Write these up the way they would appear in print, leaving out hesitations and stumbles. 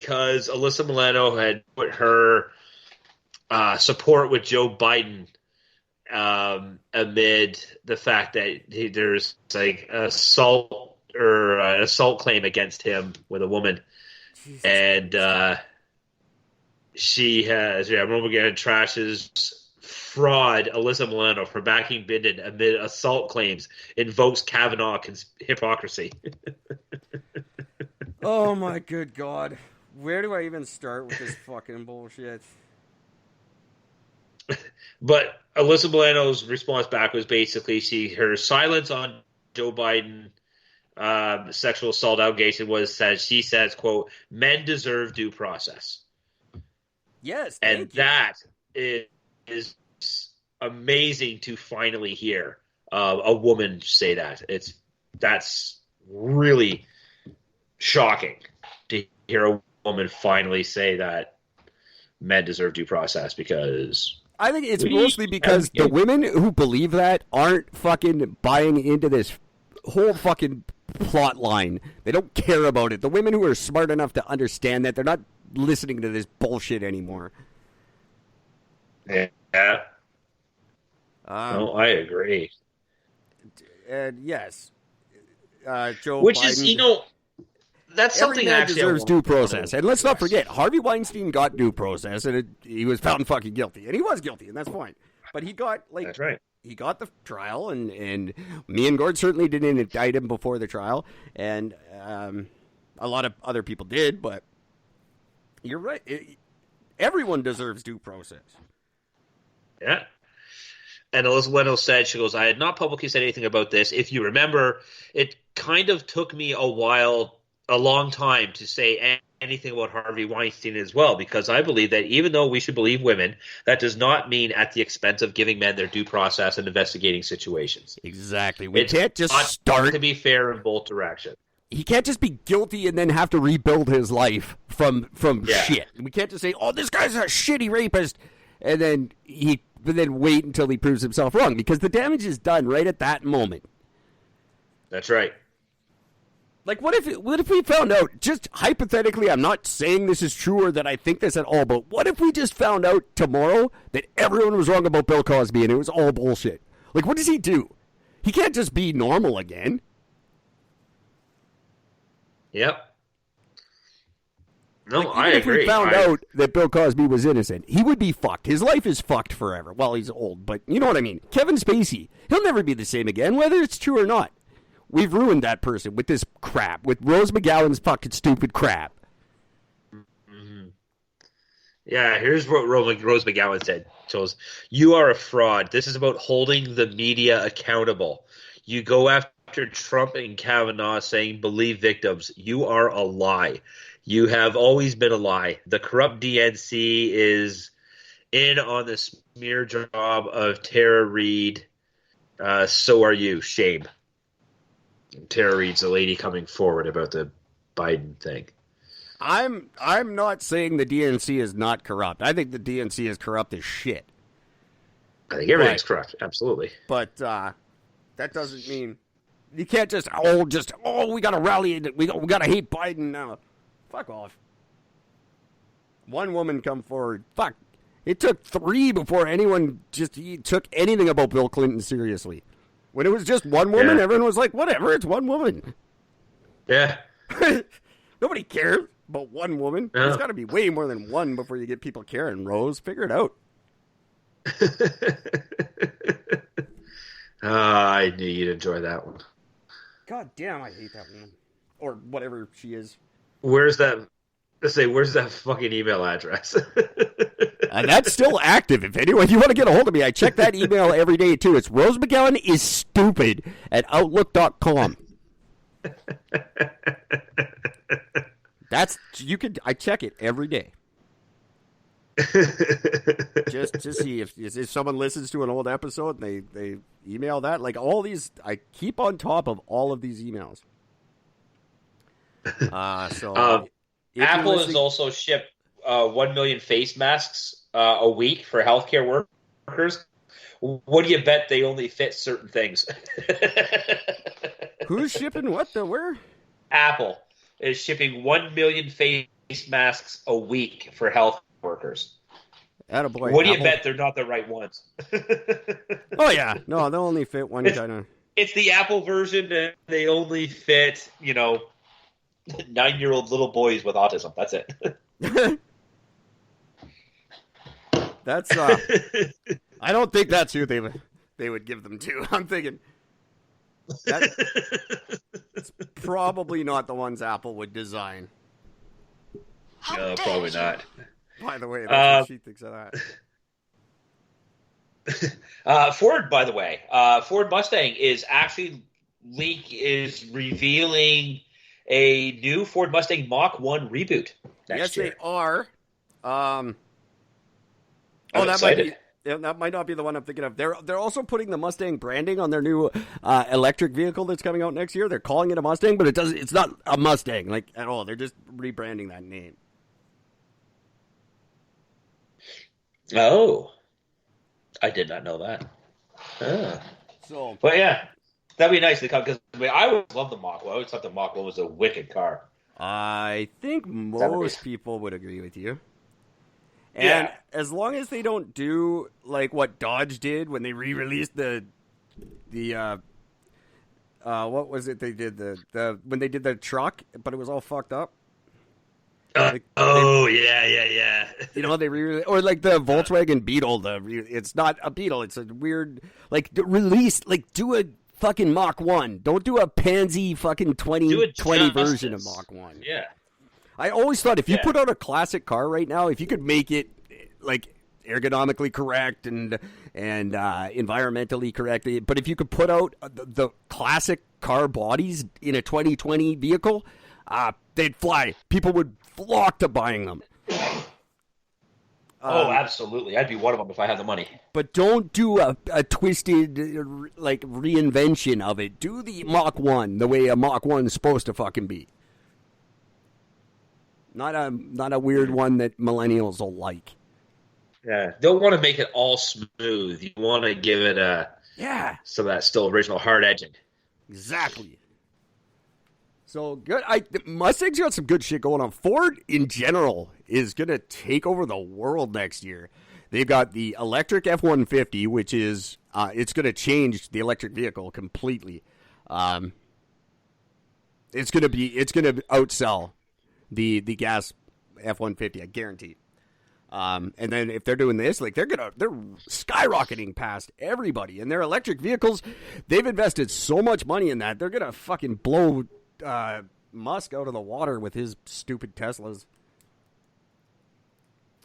because Alyssa Milano had put her support with Joe Biden amid the fact that there's like an assault claim against him with a woman, Jesus and Christ. Roma again trashes fraud Alyssa Milano for backing Biden amid assault claims, invokes Kavanaugh hypocrisy. Oh my good God. Where do I even start with this fucking bullshit? But Alyssa Milano's response back was basically her silence on Joe Biden sexual assault allegation she says, quote, men deserve due process. Yes, And thank you. that is amazing to finally hear a woman say that. That's really shocking to hear a woman finally say that men deserve due process, because I think it's mostly because the women who believe that aren't fucking buying into this whole fucking plot line. They don't care about it. The women who are smart enough to understand that, they're not listening to this bullshit anymore. Yeah. No, I agree. And yes, Joe Which Biden. is, that's something every man actually deserves due process. And let's not forget, Harvey Weinstein got due process, and he was found fucking guilty. And he was guilty, and that's fine. But he got, that's right. He got the trial, and me and Gord certainly didn't indict him before the trial, and a lot of other people did, but you're right. Everyone deserves due process. Yeah. And Elizabeth said, she goes, I had not publicly said anything about this. If you remember, it kind of took me a long time to say anything about Harvey Weinstein as well, because I believe that even though we should believe women, that does not mean at the expense of giving men their due process and investigating situations. Exactly. We can't just start to be fair in both directions. He can't just be guilty and then have to rebuild his life from shit. We can't just say, oh, this guy's a shitty rapist, and then wait until he proves himself wrong, because the damage is done right at that moment. That's right. Like, what if we found out, just hypothetically, I'm not saying this is true or that I think this at all, but what if we just found out tomorrow that everyone was wrong about Bill Cosby and it was all bullshit? Like, what does he do? He can't just be normal again. Yep. No, like, I agree. If we found out that Bill Cosby was innocent, he would be fucked. His life is fucked forever. Well, he's old, but you know what I mean. Kevin Spacey, he'll never be the same again, whether it's true or not. We've ruined that person with this crap, with Rose McGowan's fucking stupid crap. Mm-hmm. Yeah, here's what Rose McGowan said. You are a fraud. This is about holding the media accountable. You go after Trump and Kavanaugh saying believe victims. You are a lie. You have always been a lie. The corrupt DNC is in on the smear job of Tara Reid. So are you. Shame. Tara Reid's the lady coming forward about the Biden thing. I'm not saying the DNC is not corrupt. I think the DNC is corrupt as shit. I think everything's corrupt. Absolutely. But that doesn't mean you can't just we got to rally. We got to hate Biden now. Fuck off. One woman come forward. Fuck. It took 3 before anyone took anything about Bill Clinton seriously. When it was just one woman, everyone was like, whatever, it's one woman. Yeah. Nobody cares about one woman. Yeah. There's got to be way more than one before you get people caring. Rose, figure it out. I knew you'd enjoy that one. God damn, I hate that woman. Or whatever she is. Where's that fucking email address? And that's still active. If anyone, you want to get a hold of me, I check that email every day too. It's rosemcgowan@outlook.com. I check it every day. just to see if someone listens to an old episode and they email that. Like all these, I keep on top of all of these emails. Apple has also shipped 1 million face masks a week for healthcare workers. What do you bet they only fit certain things? Who's shipping what? Where? Apple is shipping 1 million face masks a week for health workers. Attaboy, What do you Apple. bet they're not the right ones? Oh yeah, no, they'll only fit one kind of. It's the Apple version, and they only fit 9-year-old little boys with autism. That's it. That's I don't think that's who they would give them to. I'm thinking that's probably not the ones Apple would design. No, probably not. By the way, that's what she thinks of that. Ford, by the way, Ford Mustang is revealing a new Ford Mustang Mach 1 reboot next year. Yes, they are. I'm that excited. that might not be the one I'm thinking of. They're also putting the Mustang branding on their new electric vehicle that's coming out next year. They're calling it a Mustang, but it's not a Mustang like at all. They're just rebranding that name. Oh, I did not know that. So, but yeah, that'd be nice to come because I always loved the Mach 1. I always thought the Mach 1 was a wicked car. I think most people would agree with you. And as long as they don't do like what Dodge did when they re-released the what was it they did the when they did the truck, but it was all fucked up. Yeah. You know, they or like the Volkswagen Beetle. It's not a Beetle. It's a weird release. Like do a fucking Mach 1. Don't do a pansy fucking 2020 version of Mach 1. Yeah. I always thought if you put out a classic car right now, if you could make it like ergonomically correct and environmentally correct, but if you could put out the classic car bodies in a 2020 vehicle, they'd fly. People would flock to buying them. Absolutely. I'd be one of them if I had the money. But don't do a twisted reinvention of it. Do the Mach 1 the way a Mach 1 is supposed to fucking be. Not a weird one that millennials will like. Yeah, don't want to make it all smooth. You want to give it some of that still original hard edging. Exactly. So good. Mustang's got some good shit going on. Ford in general is gonna take over the world next year. They've got the electric F-150, which is it's gonna change the electric vehicle completely. It's gonna outsell the gas F-150, I guarantee. And then if they're doing this, like they're skyrocketing past everybody. And their electric vehicles, they've invested so much money in that they're gonna fucking blow Musk out of the water with his stupid Teslas.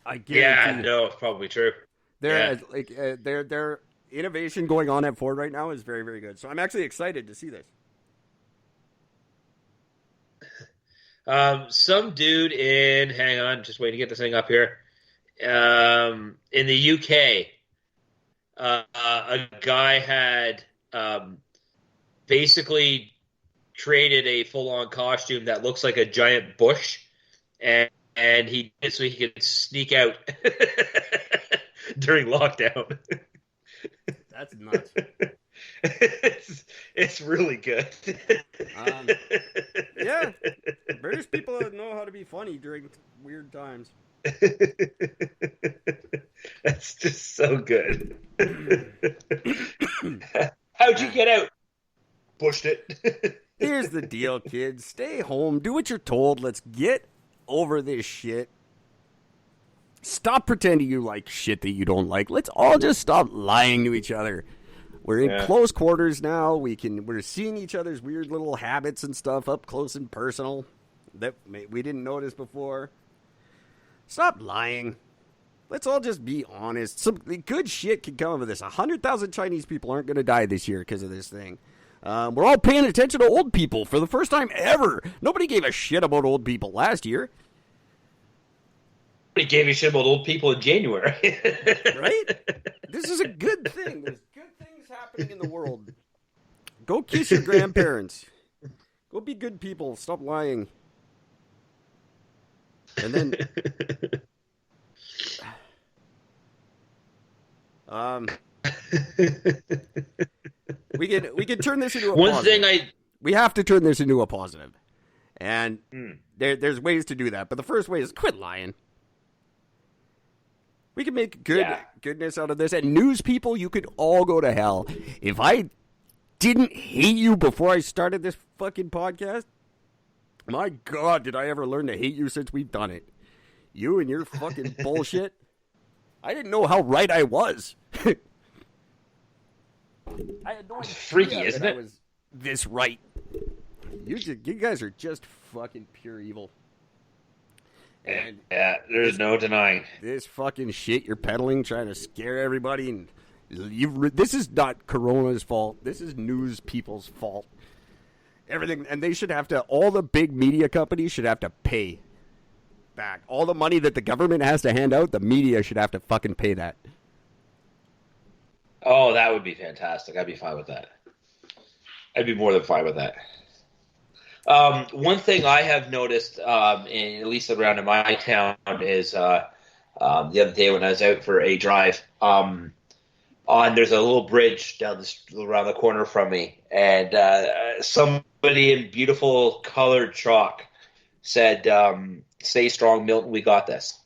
I guarantee. Yeah, no, it's probably true. Their innovation going on at Ford right now is very, very good. So I'm actually excited to see this. Some dude hang on, just waiting to get this thing up here. In the UK, a guy had basically created a full-on costume that looks like a giant bush, and he did it so he could sneak out during lockdown. That's nuts. It's really good. Yeah, British people know how to be funny during weird times. That's just so good. How'd you get out? Pushed it. Here's the deal, kids. Stay home. Do what you're told. Let's get over this shit. Stop pretending you like shit that you don't like. Let's all just stop lying to each other. We're in close quarters now. We're seeing each other's weird little habits and stuff up close and personal that we didn't notice before. Stop lying. Let's all just be honest. Some good shit can come of this. 100,000 Chinese people aren't going to die this year because of this thing. We're all paying attention to old people for the first time ever. Nobody gave a shit about old people last year. Nobody gave a shit about old people in January. Right? This is a good thing. There's good things happening in the world. Go kiss your grandparents. Go be good people. Stop lying. And then... we can turn this into a positive. We have to turn this into a positive. And there's ways to do that. But the first way is quit lying. We can make goodness out of this. And news people, you could all go to hell. If I didn't hate you before I started this fucking podcast, my God, did I ever learn to hate you since we've done it. You and your fucking bullshit. I didn't know how right I was. I had no idea freaky, isn't it? I was this right. You guys are just fucking pure evil. And yeah, there's no denying this fucking shit you're peddling, trying to scare everybody, and this is not Corona's fault. This is news people's fault. Everything, and they should have to. All the big media companies should have to pay back all the money that the government has to hand out. The media should have to fucking pay that. Oh, that would be fantastic. I'd be fine with that. I'd be more than fine with that. One thing I have noticed, at least around in my town, is the other day when I was out for a drive, there's a little bridge around the corner from me, and somebody in beautiful colored chalk said, "Stay strong, Milton. We got this."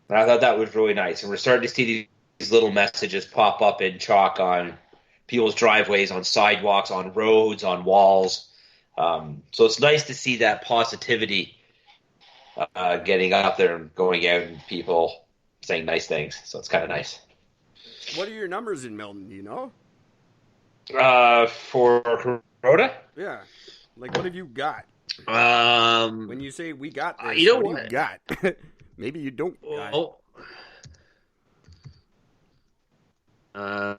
And I thought that was really nice, and we're starting to see these little messages pop up in chalk on people's driveways, on sidewalks, on roads, on walls. So it's nice to see that positivity getting out there and going out and people saying nice things. So it's kind of nice. What are your numbers in Milton? Do you know? For Corona? Yeah. Like, what have you got? When you say we got this, you know what do you got? Maybe you don't got it.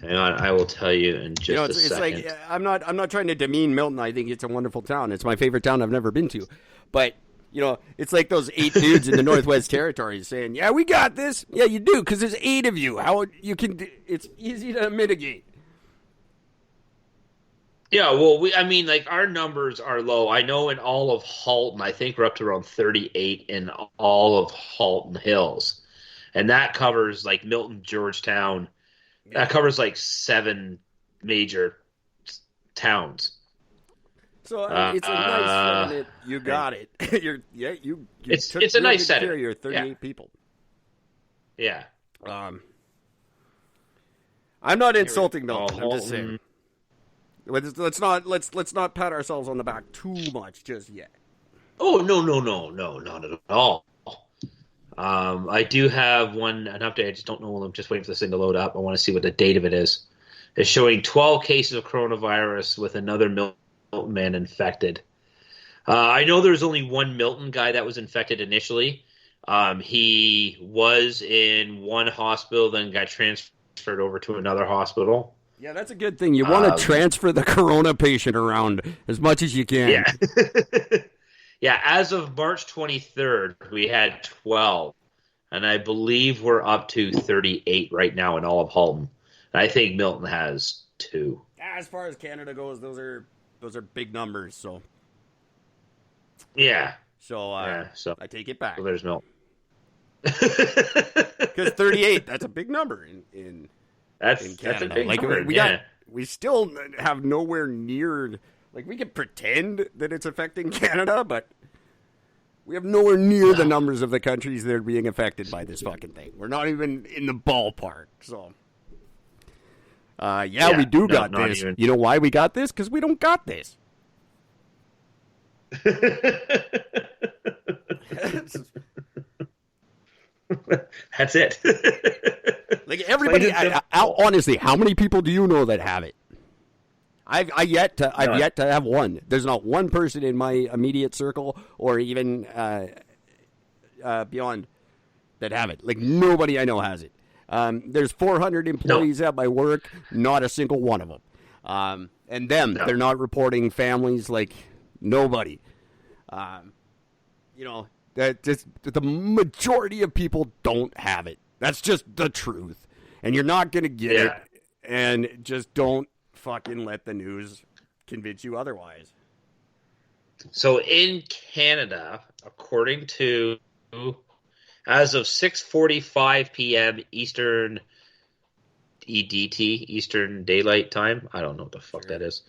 Hang on, I will tell you in just a second. It's like I'm not trying to demean Milton. I think it's a wonderful town. It's my favorite town I've never been to. But it's like those 8 dudes in the Northwest Territories saying, "Yeah, we got this." Yeah, you do, because there's 8 of you. How you can? It's easy to mitigate. Yeah, well, our numbers are low. I know in all of Halton, I think we're up to around 38 in all of Halton Hills, and that covers like Milton, Georgetown. That covers like 7 major towns. So it's a nice it. You got it. It's a nice setting. You're 38 people. Yeah. I'm not insulting Milton. I'm just saying. Let's not pat ourselves on the back too much just yet. Oh no, not at all. I do have an update. I just don't know. I'm just waiting for this thing to load up. I want to see what the date of it is. It's showing 12 cases of coronavirus with another Milton man infected. I know there's only one Milton guy that was infected initially. He was in one hospital, then got transferred over to another hospital. Yeah, that's a good thing. You want to transfer the corona patient around as much as you can. Yeah. Yeah, as of March 23rd, we had 12, and I believe we're up to 38 right now in all of Halton. And I think Milton has 2. As far as Canada goes, those are big numbers. So yeah, so I take it back. So there's Milton. Because 38, that's a big number in Canada. That's a big number. We still have nowhere near. Like, we can pretend that it's affecting Canada, but we have nowhere near the numbers of the countries that are being affected by this fucking thing. We're not even in the ballpark. So, we do got this. Even. You know why we got this? Because we don't got this. That's it. Like, everybody, honestly, how many people do you know that have it? I've yet to have one. There's not one person in my immediate circle or even beyond that have it. Like, nobody I know has it. There's 400 employees at my work, not a single one of them. They're not reporting families, like, nobody. That just, the majority of people don't have it. That's just the truth. And you're not going to get it. And just don't fucking let the news convince you otherwise. So in Canada, according to, as of 6:45 p.m. Eastern EDT, Eastern Daylight Time. I don't know what the fuck Sure. that is.